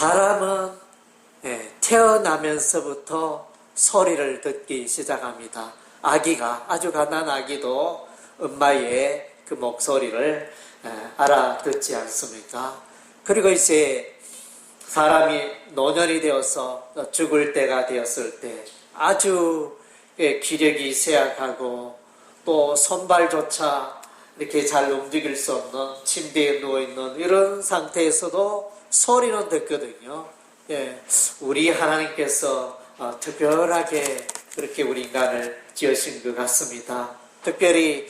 사람은 태어나면서부터 소리를 듣기 시작합니다. 아기가, 아주 갓난 아기도 엄마의 그 목소리를 알아듣지 않습니까? 그리고 이제 사람이 노년이 되어서 죽을 때가 되었을 때 아주 기력이 쇠약하고 또 손발조차 이렇게 잘 움직일 수 없는 침대에 누워있는 이런 상태에서도 소리는 듣거든요. 우리 하나님께서 특별하게 그렇게 우리 인간을 지으신 것 같습니다. 특별히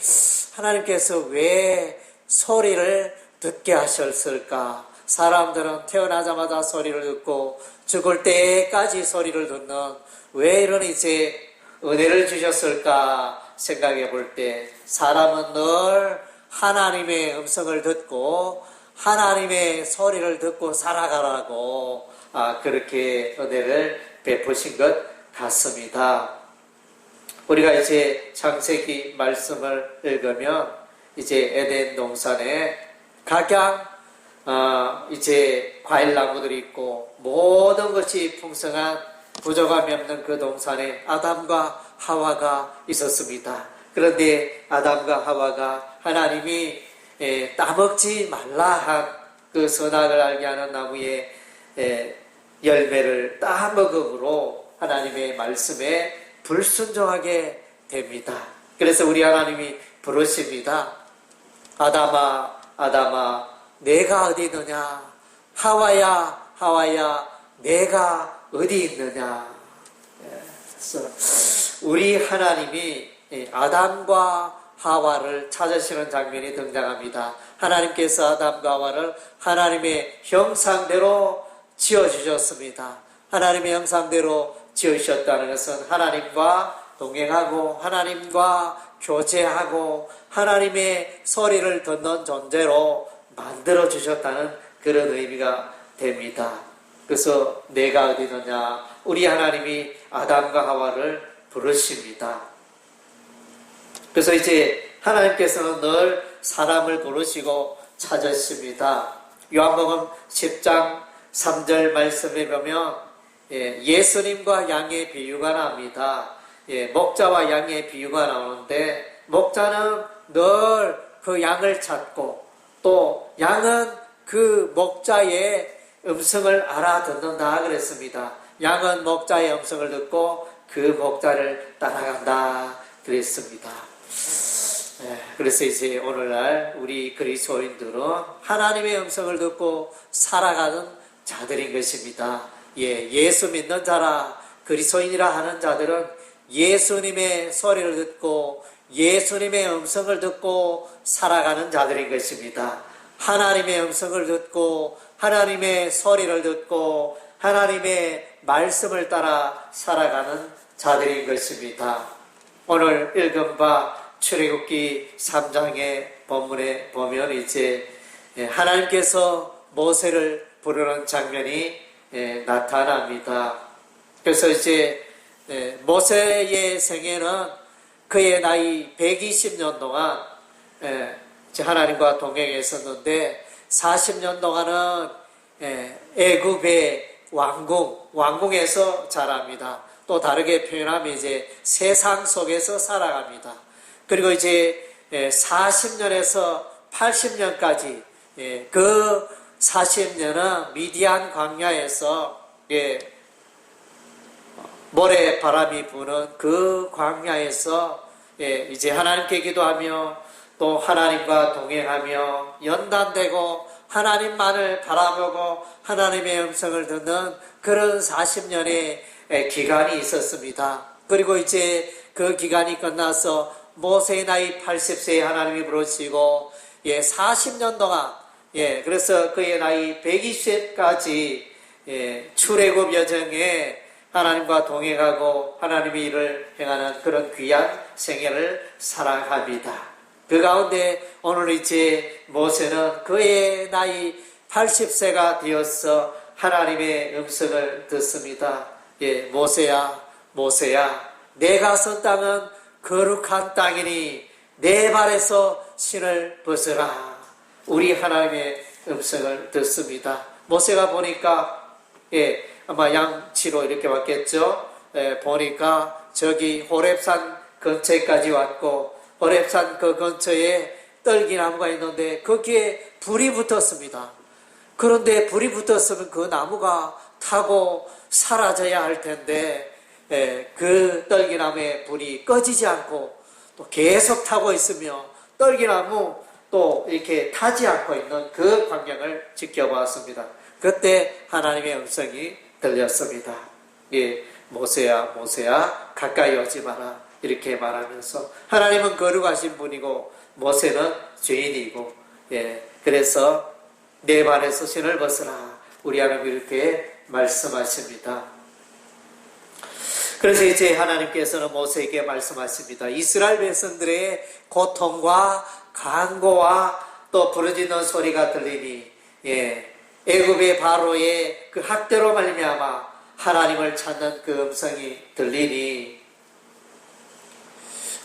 하나님께서 왜 소리를 듣게 하셨을까? 사람들은 태어나자마자 소리를 듣고 죽을 때까지 소리를 듣는 왜 이런 이제 은혜를 주셨을까 생각해 볼 때 사람은 늘 하나님의 음성을 듣고 하나님의 소리를 듣고 살아가라고 그렇게 은혜를 베푸신 것 같습니다. 우리가 이제 창세기 말씀을 읽으면 이제 에덴 동산에 각양 이제 과일나무들이 있고 모든 것이 풍성한 부족함이 없는 그 동산에 아담과 하와가 있었습니다. 그런데 아담과 하와가 하나님이 따먹지 말라 한 그 선악을 알게 하는 나무의 열매를 따먹음으로 하나님의 말씀에 불순종하게 됩니다. 그래서 우리 하나님이 부르십니다. 아담아, 아담아, 내가 어디 있느냐? 하와야, 하와야, 내가 어디 있느냐? 그래서 우리 하나님이 아담과 하와를 찾으시는 장면이 등장합니다. 하나님께서 아담과 하와를 하나님의 형상대로 지어주셨습니다. 하나님의 형상대로 지으셨다는 것은 하나님과 동행하고 하나님과 교제하고 하나님의 소리를 듣는 존재로 만들어주셨다는 그런 의미가 됩니다. 그래서 내가 어디 있느냐? 우리 하나님이 아담과 하와를 부르십니다. 그래서 이제 하나님께서는 늘 사람을 부르시고 찾으십니다. 요한복음 10장 3절 말씀에 보면 예수님과 양의 비유가 나옵니다. 목자와 양의 비유가 나오는데 목자는 늘 그 양을 찾고 또 양은 그 목자의 음성을 알아듣는다 그랬습니다. 양은 목자의 음성을 듣고 그 목자를 따라간다 그랬습니다. 그래서 이제 오늘날 우리 그리스도인들은 하나님의 음성을 듣고 살아가는 자들인 것입니다. 예수 믿는 자라 그리스도인이라 하는 자들은 예수님의 소리를 듣고 예수님의 음성을 듣고 살아가는 자들인 것입니다. 하나님의 음성을 듣고 하나님의 소리를 듣고 하나님의 말씀을 따라 살아가는 자들인 것입니다. 오늘 읽은 바 출애굽기 3장의 본문에 보면 이제 하나님께서 모세를 부르는 장면이 나타납니다. 그래서 이제 모세의 생애는 그의 나이 120년 동안 하나님과 동행했었는데 40년 동안은 애굽의 왕궁에서 자랍니다. 또 다르게 표현하면 이제 세상 속에서 살아갑니다. 그리고 이제 40년에서 80년까지 그 40년은 미디안 광야에서 모래바람이 부는 그 광야에서 이제 하나님께 기도하며 또 하나님과 동행하며 연단되고 하나님만을 바라보고 하나님의 음성을 듣는 그런 40년의 기간이 있었습니다. 그리고 이제 그 기간이 끝나서 모세의 나이 80세에 하나님이 부르시고 40년 동안 그래서 그의 나이 120세까지 출애굽 여정에 하나님과 동행하고 하나님의 일을 행하는 그런 귀한 생애를 살아갑니다. 그 가운데 오늘 이제 모세는 그의 나이 80세가 되어서 하나님의 음성을 듣습니다. 모세야, 모세야, 내가 선 땅은 거룩한 땅이니 내 발에서 신을 벗으라. 우리 하나님의 음성을 듣습니다. 모세가 보니까 예, 아마 양치로 이렇게 왔겠죠. 예, 보니까 저기 호렙산 근처에까지 왔고, 호렙산 그 근처에 떨기나무가 있는데 거기에 불이 붙었습니다. 그런데 불이 붙었으면 그 나무가 타고 사라져야 할 텐데, 예, 그 떨기나무에 불이 꺼지지 않고 또 계속 타고 있으며 떨기나무 또 이렇게 타지 않고 있는 그 광경을 지켜보았습니다. 그때 하나님의 음성이 들렸습니다. 예, 모세야, 모세야, 가까이 오지 마라. 이렇게 말하면서 하나님은 거룩하신 분이고 모세는 죄인이고, 예, 그래서 내 발에서 신을 벗으라. 우리 하나님 이렇게 말씀하십니다. 그래서 이제 하나님께서는 모세에게 말씀하십니다. 이스라엘 백성들의 고통과 간고와 또 부르짖는 소리가 들리니, 예, 애굽의 바로의 그 학대로 말미암아 하나님을 찾는 그 음성이 들리니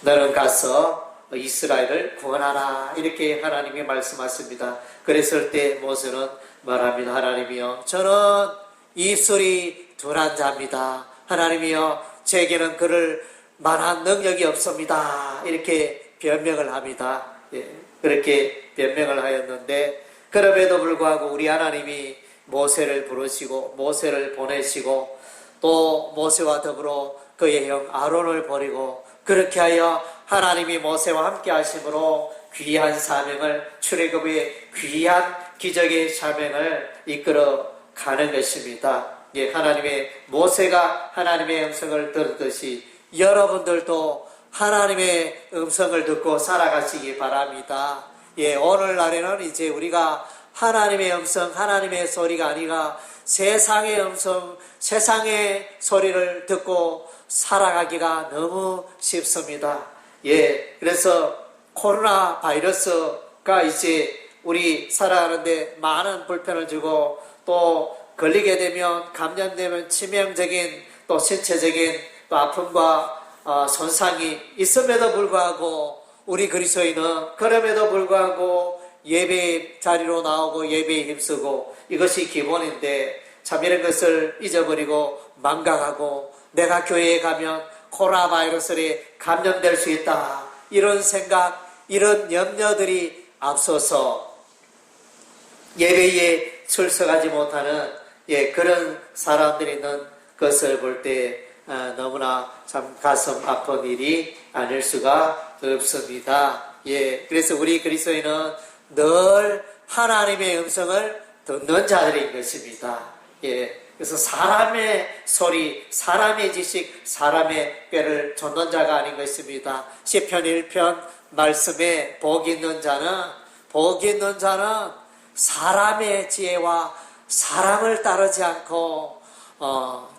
너는 가서 이스라엘을 구원하라. 이렇게 하나님이 말씀하십니다. 그랬을 때 모세는 말합니다. 하나님이여, 저는 입술이 둔한 자입니다. 하나님이여, 제게는 그를 만한 능력이 없습니다. 이렇게 변명을 합니다. 예, 그렇게 변명을 하였는데, 그럼에도 불구하고 우리 하나님이 모세를 부르시고 모세를 보내시고 또 모세와 더불어 그의 형 아론을 버리고, 그렇게 하여 하나님이 모세와 함께 하심으로 귀한 사명을, 출애굽의 귀한 기적의 사명을 이끌어 가는 것입니다. 예, 하나님의 모세가 하나님의 음성을 들었듯이 여러분들도 하나님의 음성을 듣고 살아가시기 바랍니다. 예, 오늘날에는 이제 우리가 하나님의 음성, 하나님의 소리가 아니라 세상의 음성, 세상의 소리를 듣고 살아가기가 너무 쉽습니다. 예, 그래서 코로나 바이러스가 이제 우리 살아가는데 많은 불편을 주고, 또 걸리게 되면, 감염되면 치명적인 또 신체적인 또 아픔과 손상이 있음에도 불구하고 우리 그리스도인은 그럼에도 불구하고 예배 자리로 나오고 예배에 힘쓰고, 이것이 기본인데 참 이런 것을 잊어버리고 망각하고 내가 교회에 가면 코로나 바이러스에 감염될 수 있다, 이런 생각, 이런 염려들이 앞서서 예배에 출석하지 못하는, 예, 그런 사람들이 있는 것을 볼 때 너무나 참 가슴 아픈 일이 아닐 수가 없습니다. 예, 그래서 우리 그리스도인은 늘 하나님의 음성을 듣는 자들인 것입니다. 예, 그래서 사람의 소리, 사람의 지식, 사람의 꾀를 좇는 자가 아닌 것입니다. 시편 1편 말씀에 복이 있는 자는 사람의 지혜와 사람을 따르지 않고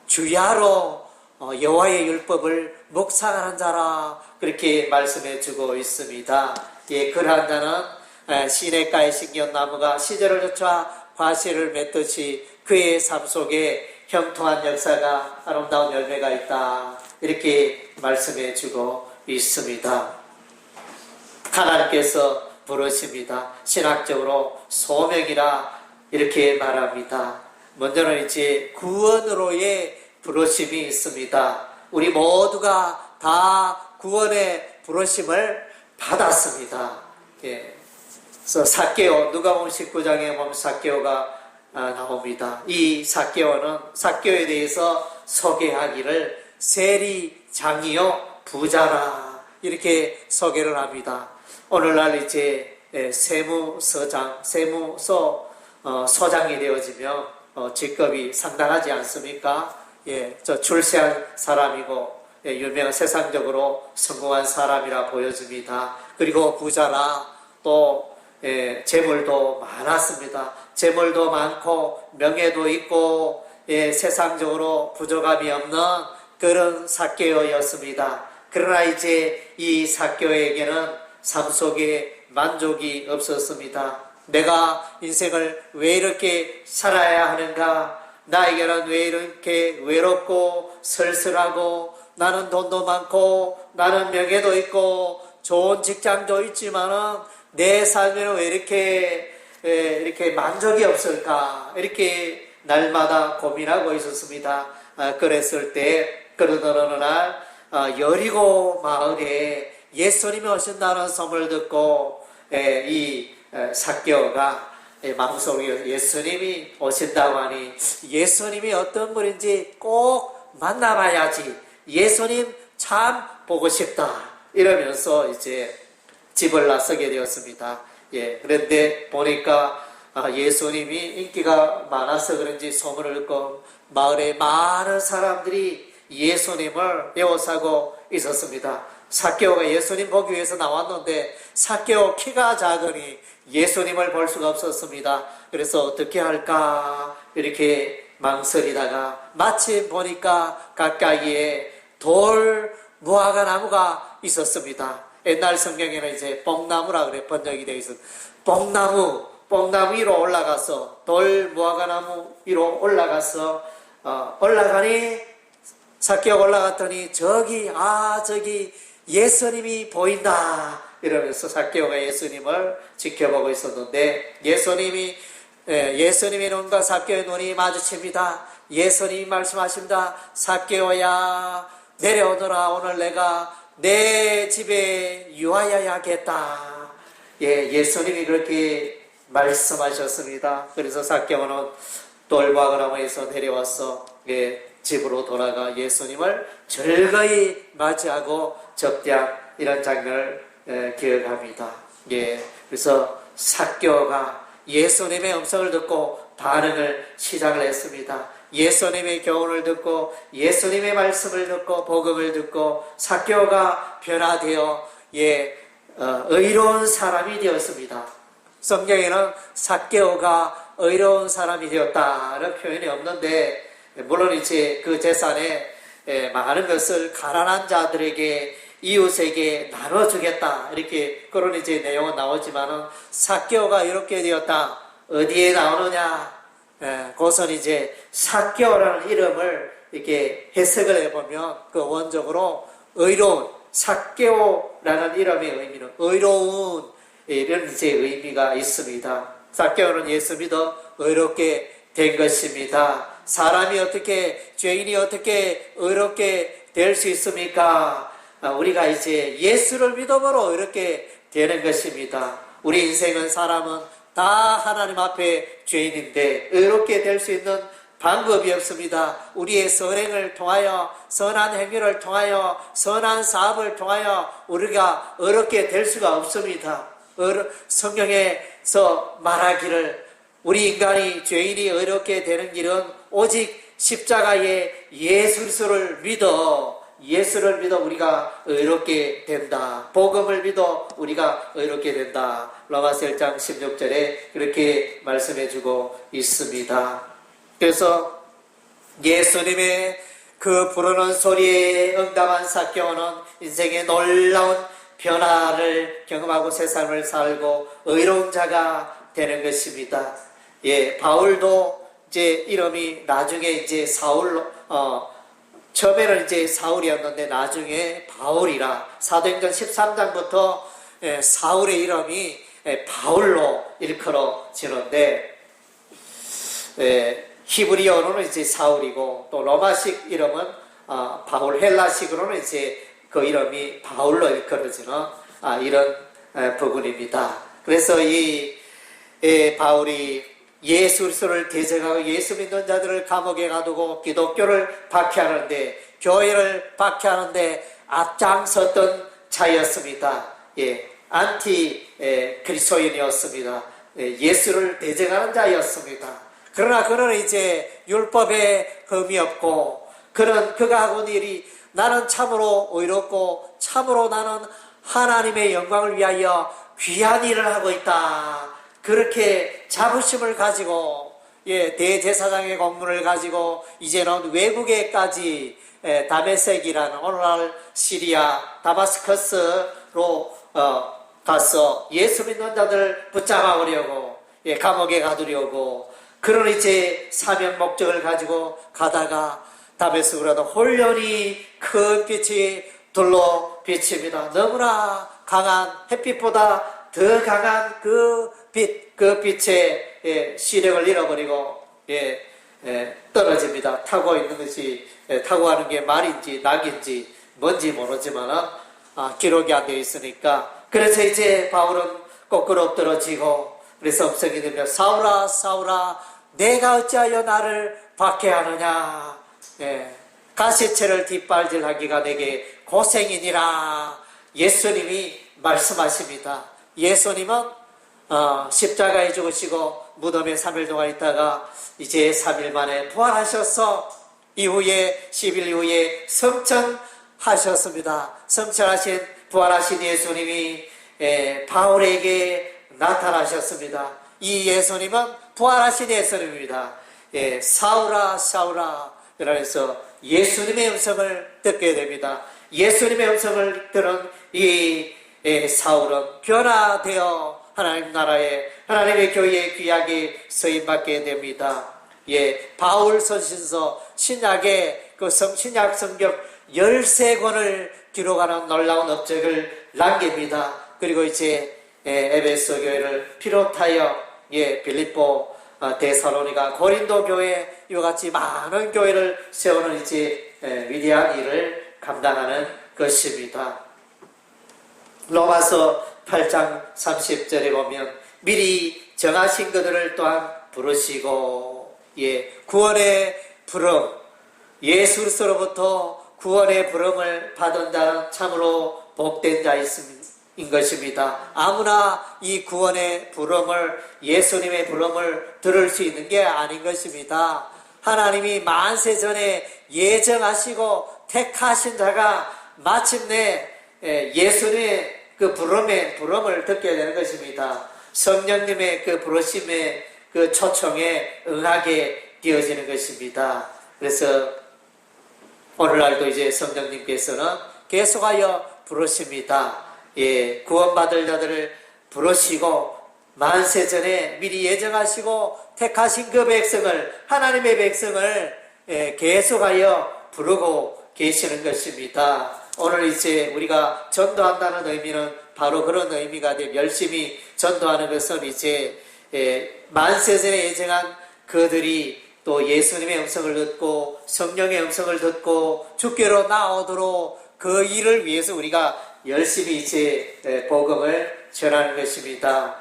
주야로 여호와의 율법을 묵상하는 자라, 그렇게 말씀해 주고 있습니다. 예, 그러한 자는 시냇가의 신경나무가 시절을 쫓아 과실을 맺듯이 그의 삶 속에 형통한 역사가, 아름다운 열매가 있다, 이렇게 말씀해 주고 있습니다. 하나님께서 부르십니다. 신학적으로 소명이라 이렇게 말합니다. 먼저는 이제 구원으로의 부르심이 있습니다. 우리 모두가 다 구원의 부르심을 받았습니다. 예. 그래서 삭개오, 누가복음 19장에 보면 삭개오가 나옵니다. 이 삭개오에 대해서 소개하기를 세리장이요 부자라, 이렇게 소개를 합니다. 오늘날 이제 소장이 되어지며 직급이 상당하지 않습니까? 예, 저 출세한 사람이고, 예, 유명한 세상적으로 성공한 사람이라 보여집니다. 그리고 부자라, 또 재물도 많았습니다. 재물도 많고 명예도 있고, 예, 세상적으로 부족함이 없는 그런 삭개오였습니다. 그러나 이제 이 삭개오에게는 삶 속에 만족이 없었습니다. 내가 인생을 왜 이렇게 살아야 하는가? 나에게는 왜 이렇게 외롭고 쓸쓸하고, 나는 돈도 많고 나는 명예도 있고 좋은 직장도 있지만은 내 삶에는 왜 이렇게 만족이 없을까? 이렇게 날마다 고민하고 있었습니다. 그랬을 때 그러던 어느 날 여리고 마을에 예수님이 오신다는 소문을 듣고 이 삭개오가 마음속에 예수님이 오신다고 하니 예수님이 어떤 분인지 꼭 만나봐야지, 예수님 참 보고 싶다 이러면서 이제 집을 나서게 되었습니다. 그런데 보니까 예수님이 인기가 많아서 그런지 소문을 듣고 마을에 많은 사람들이 예수님을 에워싸고 있었습니다. 삭개오가 예수님 보기 위해서 나왔는데 삭개오 키가 작으니 예수님을 볼 수가 없었습니다. 그래서 어떻게 할까 이렇게 망설이다가 마침 보니까 가까이에 돌 무화과 나무가 있었습니다. 옛날 성경에는 이제 뽕나무라 그래 번역이 되어 있어. 뽕나무 위로 올라가서 돌 무화과 나무 위로 올라가서 올라가니 삭개오가 올라갔더니 저기 예수님이 보인다 이러면서 삭개오가 예수님을 지켜보고 있었는데 예수님의 눈과 삭개오의 눈이 마주칩니다. 예수님이 말씀하십니다. 삭개오야 내려오너라, 오늘 내가 내 집에 유하여야겠다. 예수님이 그렇게 말씀하셨습니다. 그래서 삭개오는 돌무화과 나무에서 내려와서 집으로 돌아가 예수님을 즐거이 맞이하고 접대한 이런 장면을 기억합니다. 그래서 삭개오가 예수님의 음성을 듣고 반응을 시작을 했습니다. 예수님의 교훈을 듣고 예수님의 말씀을 듣고 복음을 듣고 삭개오가 변화되어 의로운 사람이 되었습니다. 성경에는 삭개오가 의로운 사람이 되었다는 표현이 없는데, 물론 이제 그 재산에 많은 것을 가난한 자들에게 이웃에게 나눠주겠다 이렇게 그런 이제 내용은 나오지만은 삭개오가 이렇게 되었다 어디에 나오느냐? 그것은 이제 삭개오라는 이름을 이렇게 해석을 해보면 그 원적으로 의로운, 삭개오라는 이름의 의미는 의로운 이런 이제 의미가 있습니다. 삭개오는 예수 믿어 의롭게 된 것입니다. 사람이 어떻게, 죄인이 어떻게 의롭게 될 수 있습니까? 우리가 이제 예수를 믿음으로 이렇게 되는 것입니다. 우리 인생은 사람은 다 하나님 앞에 죄인인데 의롭게 될 수 있는 방법이 없습니다. 우리의 선행을 통하여, 선한 행위를 통하여, 선한 사업을 통하여 우리가 의롭게 될 수가 없습니다. 성경에서 말하기를 우리 인간이 죄인이 의롭게 되는 길은 오직 십자가의 예수를 믿어 우리가 의롭게 된다. 복음을 믿어 우리가 의롭게 된다. 로마서 1장 16절에 그렇게 말씀해주고 있습니다. 그래서 예수님의 그 부르는 소리에 응답한 삭개오는 인생의 놀라운 변화를 경험하고 세상을 살고 의로운 자가 되는 것입니다. 바울도 이제 이름이 나중에 이제 처음에는 이제 사울이었는데 나중에 바울이라 사도행전 13장부터 사울의 이름이 바울로 일컬어지는데 히브리어로는 이제 사울이고 또 로마식 이름은 바울, 헬라식으로는 이제 그 이름이 바울로 일컬어지는 이런 부분입니다. 그래서 이 바울이 예수 그리스도를 대적하고 예수 믿는 자들을 감옥에 가두고 기독교를 박해하는데, 교회를 박해하는데 앞장섰던 자였습니다. 안티 그리스도인이었습니다. 예수를 대적하는 자였습니다. 그러나 그는 이제 율법에 흠이 없고 그가 하는 일이 나는 참으로 의롭고 참으로 나는 하나님의 영광을 위하여 귀한 일을 하고 있다. 그렇게 자부심을 가지고 대제사장의 공문을 가지고 이제는 외국에까지 다메섹이라는 오늘날 시리아 다마스커스로 가서 예수 믿는 자들 붙잡아오려고 감옥에 가두려고 그런 이제 사명 목적을 가지고 가다가 다메섹으로도 홀연히 큰 빛이 둘러 비칩니다. 너무나 강한 햇빛보다 더 강한 그 빛의 시력을 잃어버리고 떨어집니다. 타고 있는 것이 타고 가는 게 말인지 낙인지 뭔지 모르지만 기록이 안 되어 있으니까 그래서 이제 바울은 거꾸로 엎드러지고 그래서 음성이 들려 사울아 사울아 내가 어찌하여 나를 박해하느냐 가시체를 뒷발질하기가 내게 고생이니라 예수님이 말씀하십니다. 예수님은 십자가에 죽으시고 무덤에 3일 동안 있다가 이제 3일 만에 부활하셔서 이후에 10일 이후에 성천하셨습니다. 성천하신 부활하신 예수님이 바울에게 나타나셨습니다. 이 예수님은 부활하신 예수님입니다. 사울아 사울아 그래서 예수님의 음성을 듣게 됩니다. 예수님의 음성을 들은 이 사울은 변화되어 하나님 나라에 하나님의 교회에 귀하게 쓰임받게 됩니다. 바울 서신서 신약의 그 신약 성경 13권을 기록하는 놀라운 업적을 남깁니다. 그리고 이제 에베소 교회를 비롯하여 빌립보, 데살로니가, 고린도 교회 이와 같이 많은 교회를 세우는 이제 위대한 일을 감당하는 것입니다. 로마서 8장 30절에 보면 미리 정하신 그들을 또한 부르시고 구원의 부름 예수 그리스도로부터 구원의 부름을 받은 자는 참으로 복된 자인 것입니다. 아무나 이 구원의 부름을 예수님의 부름을 들을 수 있는 게 아닌 것입니다. 하나님이 만세 전에 예정하시고 택하신 자가 마침내 예수님의 그 부름을 듣게 되는 것입니다. 성령님의 그 부르심의 그 초청에 응하게 되어지는 것입니다. 그래서 오늘날도 이제 성령님께서는 계속하여 부르십니다. 구원받을 자들을 부르시고 만세 전에 미리 예정하시고 택하신 그 백성을 하나님의 백성을 계속하여 부르고 계시는 것입니다. 오늘 이제 우리가 전도한다는 의미는 바로 그런 의미가 되며 열심히 전도하는 것은 이제 만세 전에 예정한 그들이 또 예수님의 음성을 듣고 성령의 음성을 듣고 주께로 나오도록 그 일을 위해서 우리가 열심히 이제 복음을 전하는 것입니다.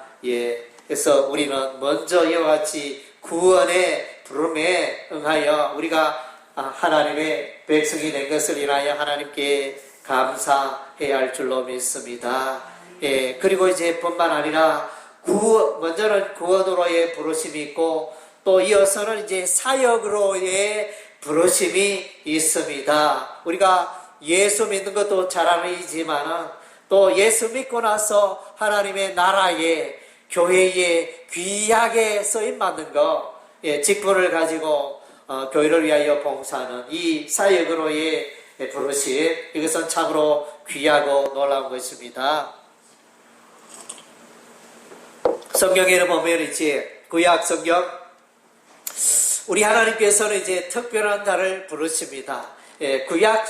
그래서 우리는 먼저 이와 같이 구원의 부름에 응하여 우리가 하나님의 백성이 된 것을 인하여 하나님께 감사해야 할 줄로 믿습니다. 그리고 이제 뿐만 아니라 먼저는 구원으로의 부르심이 있고 또 이어서는 이제 사역으로의 부르심이 있습니다. 우리가 예수 믿는 것도 잘 알지만 또 예수 믿고 나서 하나님의 나라에 교회에 귀하게 쓰임받는 것 직분을 가지고 교회를 위하여 봉사하는 이 사역으로의 부르심 이것은 참으로 귀하고 놀라운 것입니다. 성경에는 보면 이제 구약 성경 우리 하나님께서는 이제 특별한 자를 부르십니다. 구약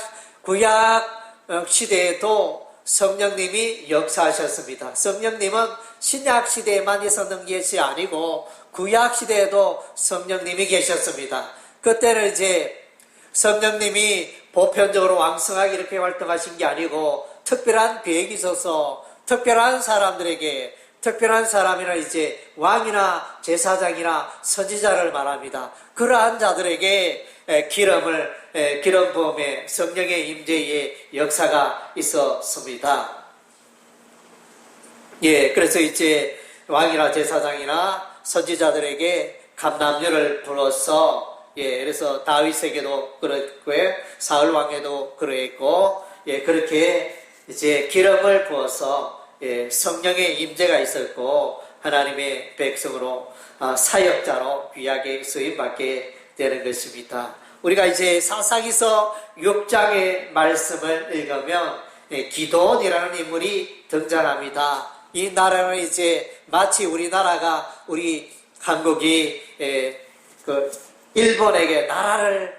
시대에도 성령님이 역사하셨습니다. 성령님은 신약 시대에만 있었는 것이 아니고 구약 시대에도 성령님이 계셨습니다. 그때는 이제 성령님이 보편적으로 왕성하게 이렇게 활동하신 게 아니고 특별한 계획이 있어서 특별한 사람들에게 특별한 사람이나 이제 왕이나 제사장이나 선지자를 말합니다. 그러한 자들에게 기름 부음의 성령의 임재의 역사가 있었습니다. 그래서 이제 왕이나 제사장이나 선지자들에게 감람료를 불어서 그래서 다윗에게도 그랬고요, 사울 왕에도 그랬고, 그렇게 이제 기름을 부어서 성령의 임재가 있었고 하나님의 백성으로 사역자로 귀하게 쓰임받게 되는 것입니다. 우리가 이제 사사기서 6장의 말씀을 읽으면 기도원이라는 인물이 등장합니다. 이 나라는 이제 마치 우리나라가 우리 한국이 일본에게 나라를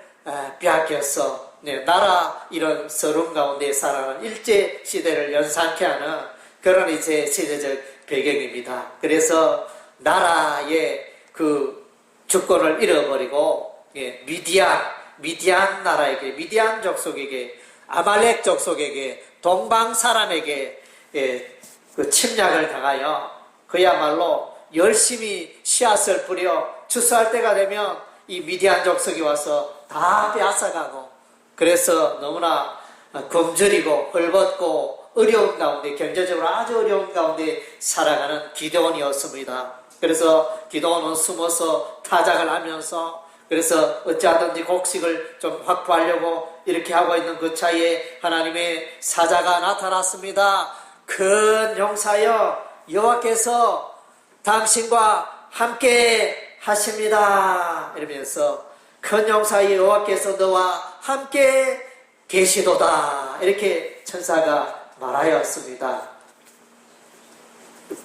빼앗겨서 나라 이런 서름 가운데 살아가는 일제 시대를 연상케 하는 그런 이제 시대적 배경입니다. 그래서 나라의 그 주권을 잃어버리고 예, 미디안 나라에게, 미디안 족속에게, 아말렉 족속에게, 동방 사람에게 예, 그 침략을 당하여 그야말로 열심히 씨앗을 뿌려 추수할 때가 되면 이 미디안 족속이 와서 다 빼앗아가고, 그래서 너무나 굶주리고 헐벗고 어려운 가운데, 경제적으로 아주 어려운 가운데 살아가는 기드온이었습니다. 그래서 기드온은 숨어서 타작을 하면서, 그래서 어찌하든지 곡식을 좀 확보하려고 이렇게 하고 있는 그 차이에 하나님의 사자가 나타났습니다. 큰 용사여, 여호와께서 당신과 함께 하십니다. 이러면서 큰 용사의 여호와께서 너와 함께 계시도다. 이렇게 천사가 말하였습니다.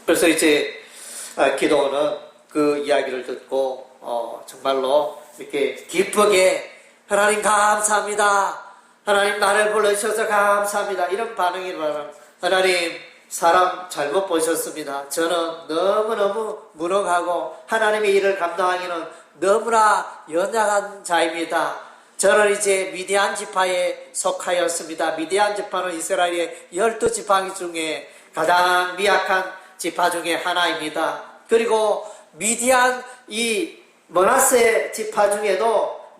그래서 이제 기도는 그 이야기를 듣고 정말로 이렇게 기쁘게 하나님 감사합니다. 하나님 나를 불러주셔서 감사합니다. 이런 반응이 바랍니다. 하나님 사람 잘못 보셨습니다. 저는 너무너무 무능하고 하나님의 일을 감당하기는 너무나 연약한 자입니다. 저는 이제 미디안 지파에 속하였습니다. 미디안 지파는 이스라엘의 12지파 중에 가장 미약한 지파 중에 하나입니다. 그리고 미디안 이 므낫세 지파 중에도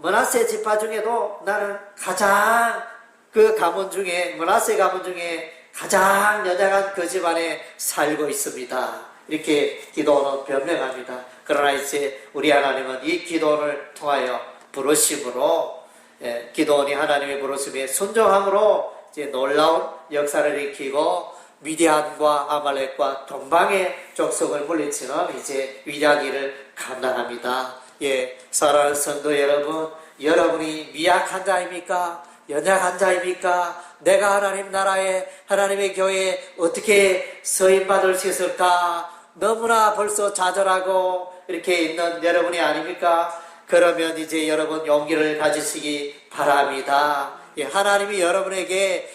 나는 가장 그 가문 중에, 므낫세 가문 중에 가장 연약한 그 집안에 살고 있습니다. 이렇게 기도는 변명합니다. 그러나 이제 우리 하나님은 이 기도를 통하여 부르심으로, 기도원이 하나님의 부르심에 순종함으로 이제 놀라운 역사를 일으키고 미디안과 아말렉과 동방의 족속을 물리치는 이제 위대한 일을 감당합니다. 예, 사랑하는 성도 여러분, 여러분이 미약한 자입니까? 연약한 자입니까? 내가 하나님 나라에, 하나님의 교회에 어떻게 서임받을 수 있을까? 너무나 벌써 좌절하고 이렇게 있는 여러분이 아닙니까? 그러면 이제 여러분 용기를 가지시기 바랍니다. 예, 하나님이 여러분의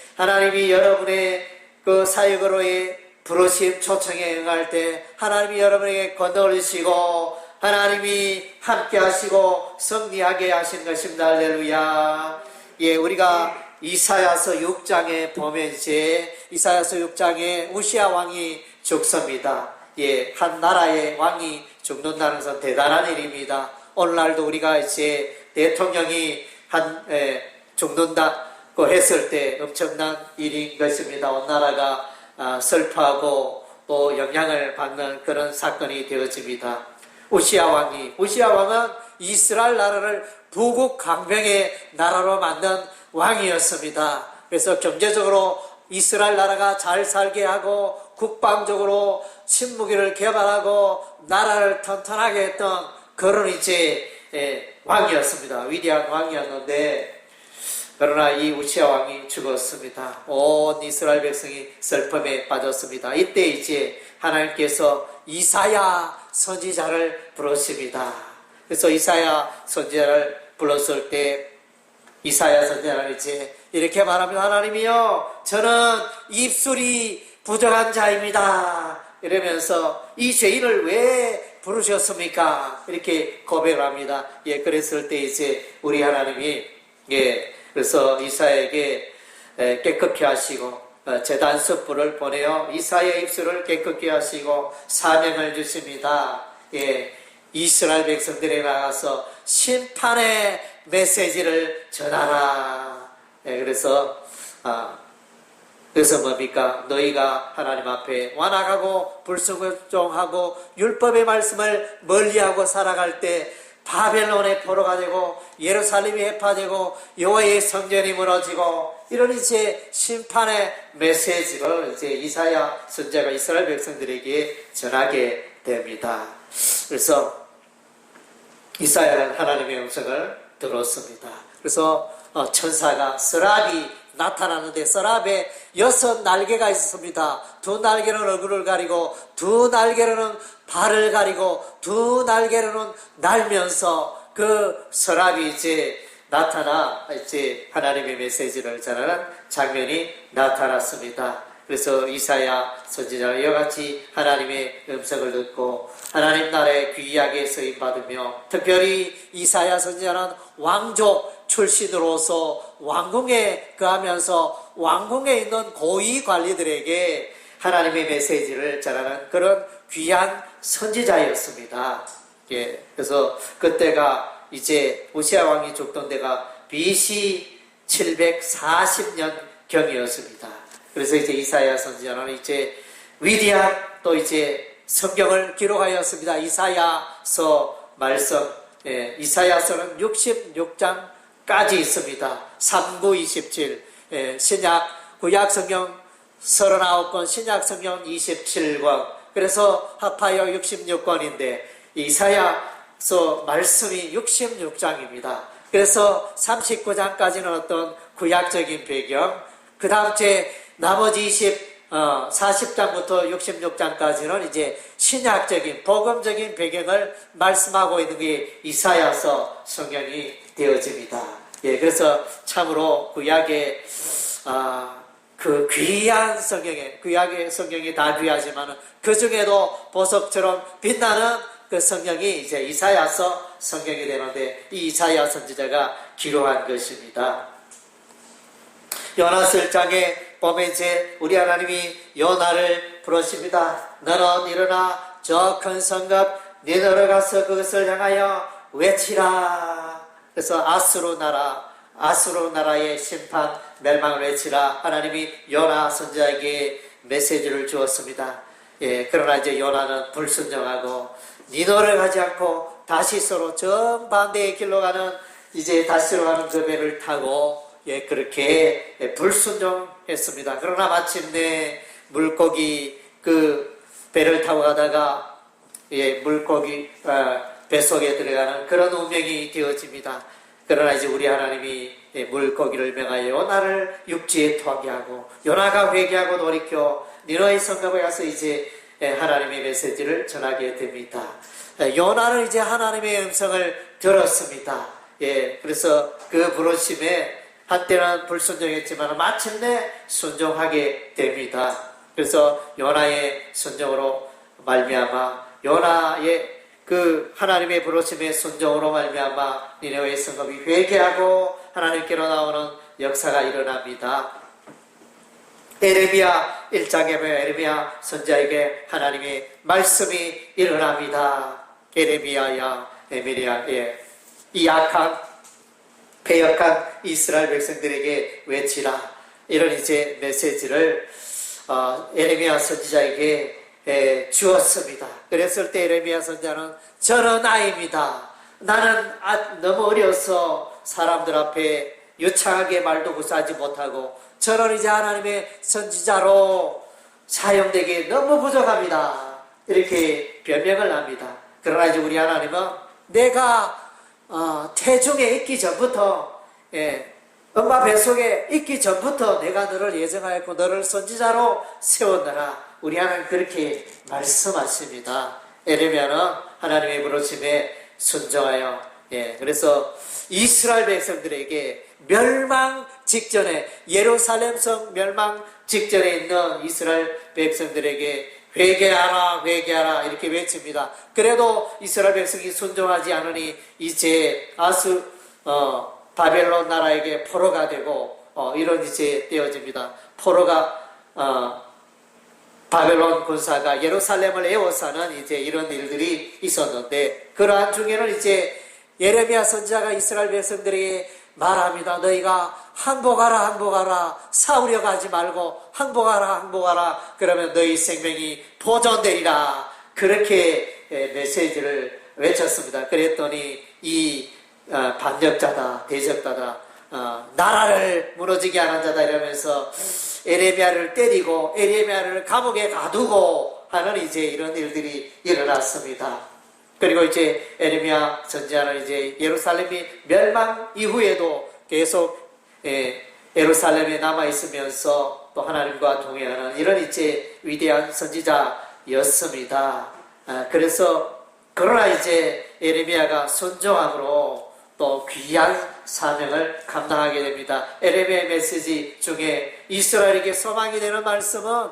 그 사역으로의 부르심 초청에 응할 때 하나님이 여러분에게 건너올리시고 하나님이 함께 하시고 승리하게 하신 것입니다. 할렐루야. 예, 우리가 이사야서 6장에 보면 이제 이사야서 6장에 우시아 왕이 죽습니다. 예, 한 나라의 왕이 죽는다는 것은 대단한 일입니다. 오늘날도 우리가 이제 대통령이 죽는다고 했을 때 엄청난 일인 것입니다. 온 나라가 슬퍼하고 또 영향을 받는 그런 사건이 되어집니다. 우시아 왕은 이스라엘 나라를 부국 강병의 나라로 만든 왕이었습니다. 그래서 경제적으로 이스라엘 나라가 잘 살게 하고 국방적으로 신무기를 개발하고 나라를 튼튼하게 했던 그런 이제 왕이었습니다. 위대한 왕이었는데, 그러나 이 우시아 왕이 죽었습니다. 온 이스라엘 백성이 슬픔에 빠졌습니다. 이때 이제 하나님께서 이사야 선지자를 부르십니다. 그래서 이사야 선지자를 불렀을 때 이사야 선지자는 이제 이렇게 말합니다. 하나님이여, 저는 입술이 부정한 자입니다. 이러면서 이 죄인을 왜 부르셨습니까? 이렇게 고백을 합니다. 예, 그랬을 때 이제 우리 하나님이, 예, 그래서 이사야에게 깨끗게 하시고, 제단 숯불을 보내어 이사야의 입술을 깨끗게 하시고 사명을 주십니다. 예, 이스라엘 백성들에 나가서 심판의 메시지를 전하라. 예, 그래서 뭡니까? 너희가 하나님 앞에 완악하고 불순종하고 율법의 말씀을 멀리하고 살아갈 때 바벨론의 포로가 되고 예루살렘이 해파되고 여호와의 성전이 무너지고 이런 이제 심판의 메시지를 이제 이사야 선지자가 이스라엘 백성들에게 전하게 됩니다. 그래서 이사야는 하나님의 음성을 들었습니다. 그래서 천사가 서랍이 나타나는데 서랍에 6 날개가 있습니다. 2 날개는 얼굴을 가리고 2 날개로는 발을 가리고 2 날개로는 날면서 그 서랍이 이제 나타나 이제 하나님의 메시지를 전하는 장면이 나타났습니다. 그래서 이사야 선지자는 이와 같이 하나님의 음성을 듣고 하나님 나라에 귀하게 쓰임받으며, 특별히 이사야 선지자는 왕족 출신으로서 왕궁에 거하면서 왕궁에 있는 고위 관리들에게 하나님의 메시지를 전하는 그런 귀한 선지자였습니다. 예, 그래서 그때가 이제 우시아 왕이 죽던 데가 BC 740년 경이었습니다. 그래서 이제 이사야 선지자는 이제 위대한 또 이제 성경을 기록하였습니다. 이사야서 말씀, 예, 이사야서는 66장까지 있습니다. 3927, 예, 신약 구약 성경 39권, 신약 성경 27권, 그래서 합하여 66권인데 이사야서 말씀이 66장입니다. 그래서 39장까지는 어떤 구약적인 배경, 그 다음 주에 나머지 40장부터 66장까지는 이제 신약적인 복음적인 배경을 말씀하고 있는 게 이사야서 성경이 되어집니다. 예, 그래서 참으로 구약의 그 귀한 성경에, 구약의 성경이 다 귀하지만 그 중에도 보석처럼 빛나는 그 성경이 이제 이사야서 성경이 되는데, 이 이사야 선지자가 기록한 것입니다. 요나서 1장에 보면 이제 우리 하나님이 요나를 부르십니다. 너는 일어나 저 큰 성읍 니느웨 가서 그것을 향하여 외치라. 그래서 아수르 나라의 심판 멸망을 외치라. 하나님이 요나 선지자에게 메시지를 주었습니다. 예, 그러나 이제 요나는 불순종하고 니느웨를 가지 않고 다시서로 정반대의 길로 가는, 이제 다시로 가는 그 배를 타고, 예, 그렇게 불순종했습니다. 그러나 마침내 물고기 그 배를 타고 가다가, 예, 물고기 뱃속에 들어가는 그런 운명이 되어집니다. 그러나 이제 우리 하나님이 물고기를 명하여 요나를 육지에 토하게 하고, 요나가 회개하고 돌이켜 니느웨 성읍에 가서 이제 하나님의 메시지를 전하게 됩니다. 요나는 이제 하나님의 음성을 들었습니다. 예, 그래서 그 부르심에 한때는 불순종했지만 마침내 순종하게 됩니다. 그래서 요나의 순종으로 말미암아, 요나의 그 하나님의 부르심의 순종으로 말미암아 니느웨 성읍이 회개하고 하나님께로 나오는 역사가 일어납니다. 에레미야 1장에 보면 에레미야 선지자에게 하나님의 말씀이 일어납니다. 에레미야야, 에미리야에 이 악한 패역한 이스라엘 백성들에게 외치라. 이런 이제 메시지를 에레미야 선지자에게 주었습니다. 그랬을 때 에레미야 선지자는 저는 아이입니다. 나는 너무 어려서 사람들 앞에 유창하게 말도 구사하지 못하고 저는 이제 하나님의 선지자로 사용되기 너무 부족합니다. 이렇게 변명을 합니다. 그러나 이제 우리 하나님은 내가 태중에 있기 전부터, 예, 엄마 뱃속에 있기 전부터 내가 너를 예정하였고 너를 선지자로 세웠노라. 우리 하나님 그렇게 말씀하십니다. 에레미야는 하나님의 부르심에 순종하여, 예, 그래서 이스라엘 백성들에게 멸망 직전에, 예루살렘 성 멸망 직전에 있는 이스라엘 백성들에게 회개하라 회개하라 이렇게 외칩니다. 그래도 이스라엘 백성이 순종하지 않으니 이제 바벨론 나라에게 포로가 되고 이런 이제 되어집니다. 포로가 바벨론 군사가 예루살렘을 에워싸는 이제 이런 일들이 있었는데, 그러한 중에는 이제 예레미야 선지자가 이스라엘 백성들에게 말합니다. 너희가 항복하라 싸우려 가지 말고 항복하라 그러면 너희 생명이 보존되리라. 그렇게 메시지를 외쳤습니다. 그랬더니 이 반역자다 대적자다 나라를 무너지게 하는 자다 이러면서 에레미야를 때리고 에레미야를 감옥에 가두고 하는 이제 이런 일들이 일어났습니다. 그리고 이제 에레미야 선지자는 이제 예루살렘이 멸망 이후에도 계속 예루살렘에 남아 있으면서 또 하나님과 동행하는 이런 이제 위대한 선지자였습니다. 그래서 그러나 이제 에레미야가 순종함으로 또 귀한 사명을 감당하게 됩니다. 에레미야의 메시지 중에 이스라엘에게 소망이 되는 말씀은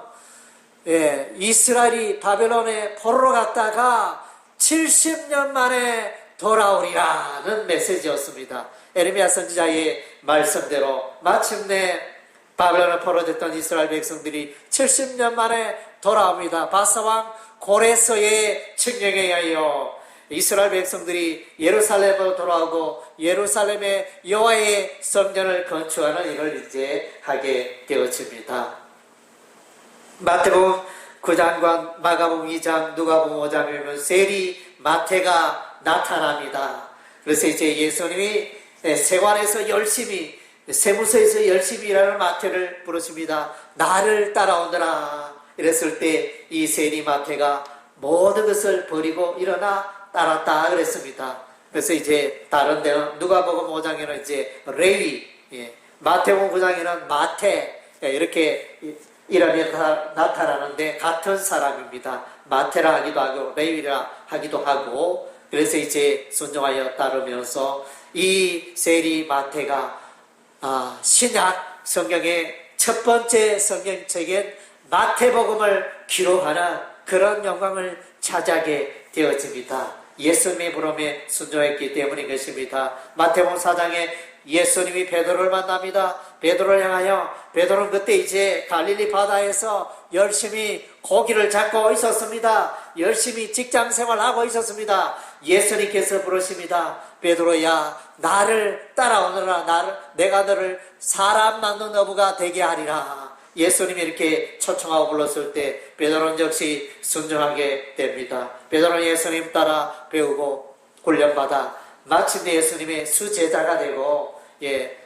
이스라엘이 바벨론에 포로로 갔다가 70년 만에 돌아오리라는 메시지였습니다. 에레미야 선지자의 말씀대로 마침내 바벨론에 포로됐던 이스라엘 백성들이 70년 만에 돌아옵니다. 바사왕 고레서의 칙령에 의하여 이스라엘 백성들이 예루살렘으로 돌아오고 예루살렘의 여호와의 성전을 건축하는 일을 이제 하게 되어집니다. 마태복음 9장과 마가복음 2장, 누가복음 5장에 보면 세리 마태가 나타납니다. 그래서 이제 예수님이 세관에서 열심히, 세무서에서 열심히 일하는 마태를 부르십니다. 나를 따라오너라. 이랬을 때 이 세리 마태가 모든 것을 버리고 일어나 따랐다 그랬습니다. 그래서 이제 다른 데는 누가복음 5장에는 이제 레위, 마태복음 9장에는 마태, 이렇게 이름이 나타나는데 같은 사람입니다. 마태라 하기도 하고 레위라 하기도 하고, 그래서 이제 순종하여 따르면서 이 세리 마태가 신약 성경의 첫 번째 성경책인 마태복음을 기록하는 그런 영광을 차지하게 되어집니다. 예수님의 부름에 순종했기 때문인 것입니다. 마태복음 4장에 예수님이 베드로를 만납니다. 베드로를 향하여, 베드로는 그때 이제 갈릴리 바다에서 열심히 고기를 잡고 있었습니다. 열심히 직장 생활하고 있었습니다. 예수님께서 부르십니다. 베드로야, 나를 따라오너라. 내가 너를 사람 만든 어부가 되게 하리라. 예수님이 이렇게 초청하고 불렀을 때 베드로는 역시 순종하게 됩니다. 베드로는 예수님 따라 배우고 훈련받아 마침내 예수님의 수제자가 되고,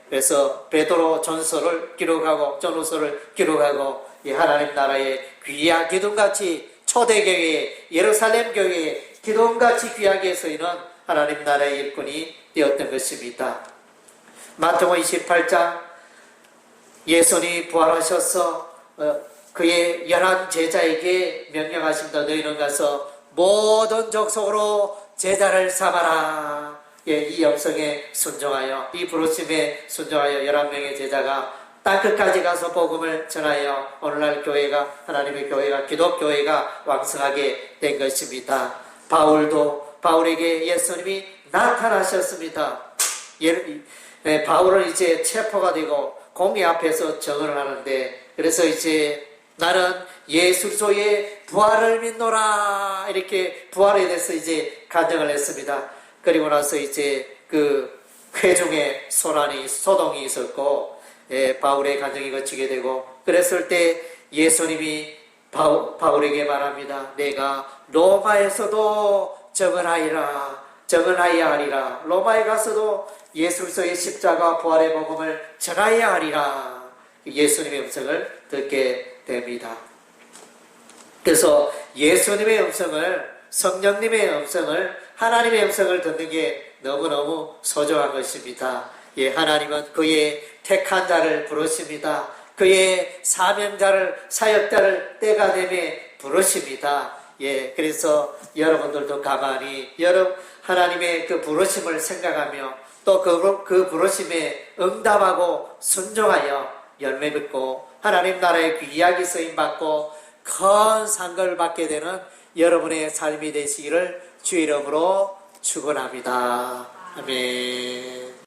그래서 베드로 전서를 기록하고 전후서를 기록하고 하나님 나라의 귀한 기둥같이 초대교회 예루살렘 교회의 기둥같이 귀하게 서있는 하나님 나라의 일꾼이 되었던 것입니다. 마태복음 28장 예수님이 부활하셔서 그의 11 제자에게 명령하십니다. 너희는 가서 모든 족속으로 제자를 삼아라. 이 영성에 순종하여, 이 부르심에 순종하여 11명의 제자가 땅끝까지 가서 복음을 전하여 오늘날 교회가, 하나님의 교회가, 기독교회가 왕성하게 된 것입니다. 바울에게 예수님이 나타나셨습니다. 바울은 이제 체포가 되고 공의 앞에서 정을 하는데, 그래서 이제 나는 예수 그리스도의 부활을 믿노라, 이렇게 부활에 대해서 이제 간증을 했습니다. 그리고 나서 이제 그 회중에 소동이 있었고, 바울의 간증이 거치게 되고, 그랬을 때 예수님이 바울에게 말합니다. 내가 로마에서도 정언하여야 하리라. 로마에 가서도 예수 그리스도의 십자가 부활의 복음을 전하여야 하리라. 예수님의 음성을 듣게 됩니다. 그래서 예수님의 음성을, 성령님의 음성을, 하나님의 음성을 듣는 게 너무너무 소중한 것입니다. 하나님은 그의 택한 자를 부르십니다. 그의 사명자를, 사역자를 때가 되매 부르십니다. 그래서 여러분들도 가만히 하나님의 그 부르심을 생각하며 또 그 부르심에 응답하고 순종하여 열매 맺고 하나님 나라의 귀하게 쓰임받고 큰 상급을 받게 되는 여러분의 삶이 되시기를 주 이름으로 축원합니다. 아멘.